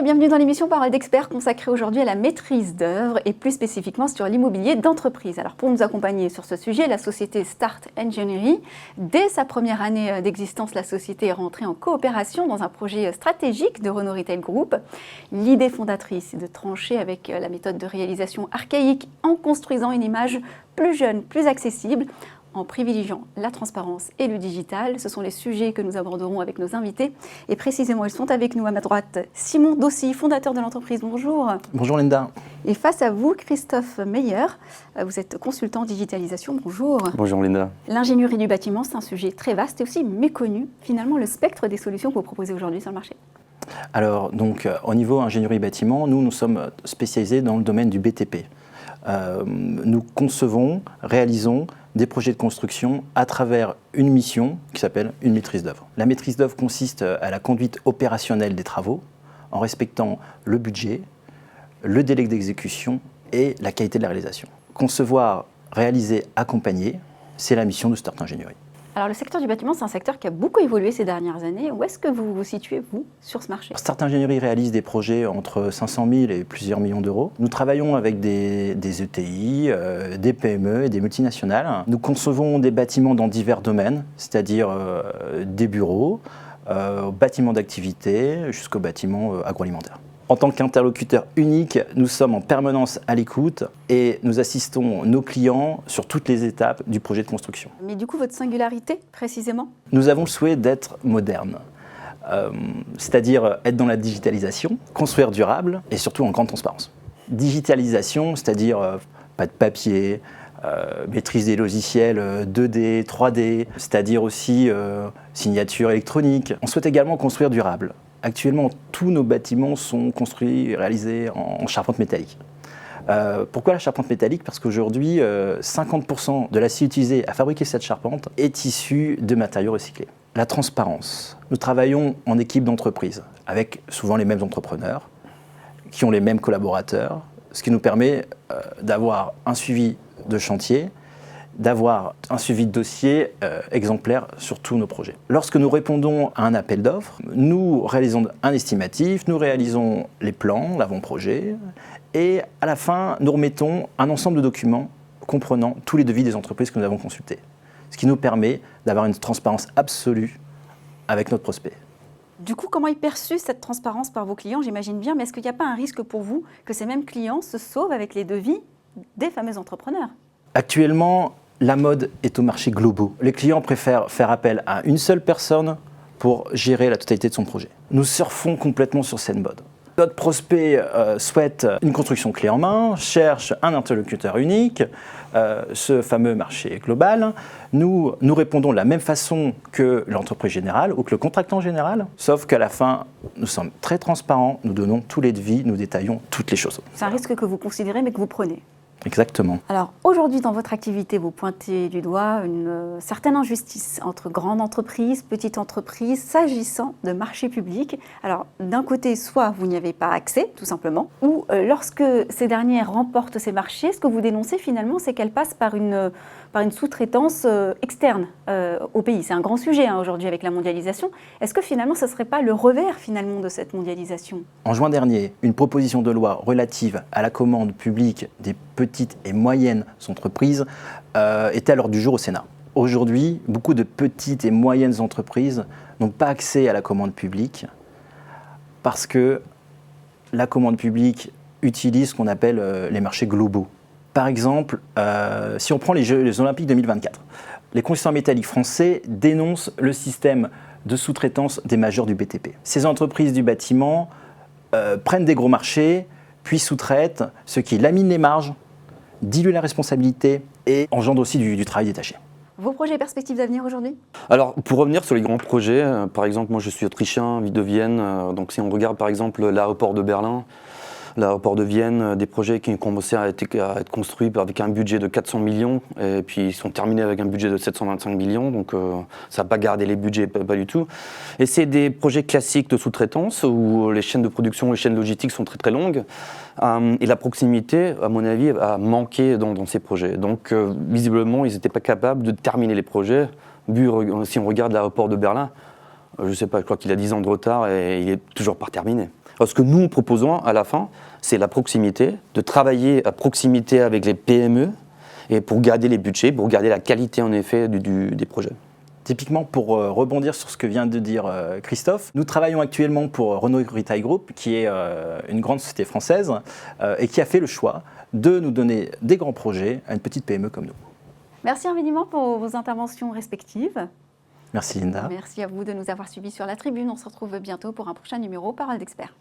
et bienvenue dans l'émission Parole d'experts consacrée aujourd'hui à la maîtrise d'œuvre et plus spécifiquement sur l'immobilier d'entreprise. Alors pour nous accompagner sur ce sujet, la société Start Engineering. Dès sa première année d'existence, la société est rentrée en coopération dans un projet stratégique de Renault Retail Group. L'idée fondatrice est de trancher avec la méthode de réalisation archaïque en construisant une image plus jeune, plus accessible, en privilégiant la transparence et le digital. Ce sont les sujets que nous aborderons avec nos invités. Et précisément, ils sont avec nous à ma droite. Simon Dossi, fondateur de l'entreprise. Bonjour. Bonjour Linda. Et face à vous, Christophe Meyer. Vous êtes consultant digitalisation. Bonjour. Bonjour Linda. L'ingénierie du bâtiment, c'est un sujet très vaste et aussi méconnu. Finalement, le spectre des solutions que vous proposez aujourd'hui sur le marché. Alors, donc, au niveau ingénierie bâtiment, nous sommes spécialisés dans le domaine du BTP. Nous concevons, réalisons des projets de construction à travers une mission qui s'appelle une maîtrise d'œuvre. La maîtrise d'œuvre consiste à la conduite opérationnelle des travaux en respectant le budget, le délai d'exécution et la qualité de la réalisation. Concevoir, réaliser, accompagner, c'est la mission de Start Engineering. Alors le secteur du bâtiment, c'est un secteur qui a beaucoup évolué ces dernières années. Où est-ce que vous vous situez, vous, sur ce marché ? Start Engineering réalise des projets entre 500 000 et plusieurs millions d'euros. Nous travaillons avec des ETI, des PME et des multinationales. Nous concevons des bâtiments dans divers domaines, c'est-à-dire des bureaux, bâtiments d'activité, jusqu'aux bâtiments agroalimentaires. En tant qu'interlocuteur unique, nous sommes en permanence à l'écoute et nous assistons nos clients sur toutes les étapes du projet de construction. Mais du coup, votre singularité, précisément ? Nous avons le souhait d'être modernes, c'est-à-dire être dans la digitalisation, construire durable et surtout en grande transparence. Digitalisation, c'est-à-dire pas de papier, maîtrise des logiciels 2D, 3D, c'est-à-dire aussi signature électronique. On souhaite également construire durable. Actuellement, tous nos bâtiments sont construits et réalisés en charpente métallique. Pourquoi la charpente métallique ? Parce qu'aujourd'hui, 50% de l'acier utilisé à fabriquer cette charpente est issu de matériaux recyclés. La transparence. Nous travaillons en équipe d'entreprise, avec souvent les mêmes entrepreneurs, qui ont les mêmes collaborateurs, ce qui nous permet d'avoir un suivi de chantier, d'avoir un suivi de dossier exemplaire sur tous nos projets. Lorsque nous répondons à un appel d'offres, nous réalisons un estimatif, nous réalisons les plans, l'avant-projet, et à la fin, nous remettons un ensemble de documents comprenant tous les devis des entreprises que nous avons consultés, ce qui nous permet d'avoir une transparence absolue avec notre prospect. Du coup, comment est perçue cette transparence par vos clients ? J'imagine bien, mais est-ce qu'il n'y a pas un risque pour vous que ces mêmes clients se sauvent avec les devis des fameux entrepreneurs ? Actuellement, la mode est au marché globaux. Les clients préfèrent faire appel à une seule personne pour gérer la totalité de son projet. Nous surfons complètement sur cette mode. Notre prospect souhaite une construction clé en main, cherche un interlocuteur unique, ce fameux marché global. Nous répondons de la même façon que l'entreprise générale ou que le contractant général, sauf qu'à la fin, nous sommes très transparents, nous donnons tous les devis, nous détaillons toutes les choses. C'est un risque que vous considérez mais que vous prenez. Exactement. Alors aujourd'hui, dans votre activité, vous pointez du doigt une certaine injustice entre grandes entreprises, petites entreprises, s'agissant de marchés publics. Alors d'un côté, soit vous n'y avez pas accès, tout simplement, ou lorsque ces dernières remportent ces marchés, ce que vous dénoncez finalement, c'est qu'elles passent par une sous-traitance externe au pays. C'est un grand sujet aujourd'hui avec la mondialisation. Est-ce que finalement, ce ne serait pas le revers finalement de cette mondialisation ? En juin dernier, une proposition de loi relative à la commande publique des petites et moyennes entreprises était à l'ordre du jour au Sénat. Aujourd'hui, beaucoup de petites et moyennes entreprises n'ont pas accès à la commande publique parce que la commande publique utilise ce qu'on appelle les marchés globaux. Par exemple, si on prend les Jeux Olympiques 2024, les constructeurs métalliques français dénoncent le système de sous-traitance des majors du BTP. Ces entreprises du bâtiment prennent des gros marchés, puis sous-traitent, ce qui lamine les marges, dilue la responsabilité et engendre aussi du travail détaché. Vos projets et perspectives d'avenir aujourd'hui ? Alors, pour revenir sur les grands projets, par exemple, moi je suis autrichien, ville de Vienne, donc si on regarde par exemple l'aéroport de Berlin, l'aéroport de Vienne, des projets qui ont commencé à être construits avec un budget de 400 millions et puis ils sont terminés avec un budget de 725 millions, donc ça n'a pas gardé les budgets, pas du tout. Et c'est des projets classiques de sous-traitance où les chaînes de production, les chaînes logistiques sont très très longues et la proximité, à mon avis, a manqué dans ces projets. Donc visiblement, ils n'étaient pas capables de terminer les projets. Si on regarde l'aéroport de Berlin, je ne sais pas, je crois qu'il a 10 ans de retard et il n'est toujours pas terminé. Alors, ce que nous proposons à la fin, c'est la proximité, de travailler à proximité avec les PME et pour garder les budgets, pour garder la qualité en effet des projets. Typiquement, pour rebondir sur ce que vient de dire Christophe, nous travaillons actuellement pour Renault Retail Group, qui est une grande société française et qui a fait le choix de nous donner des grands projets à une petite PME comme nous. Merci infiniment pour vos interventions respectives. Merci Linda. Merci à vous de nous avoir suivis sur la tribune. On se retrouve bientôt pour un prochain numéro Parole d'experts.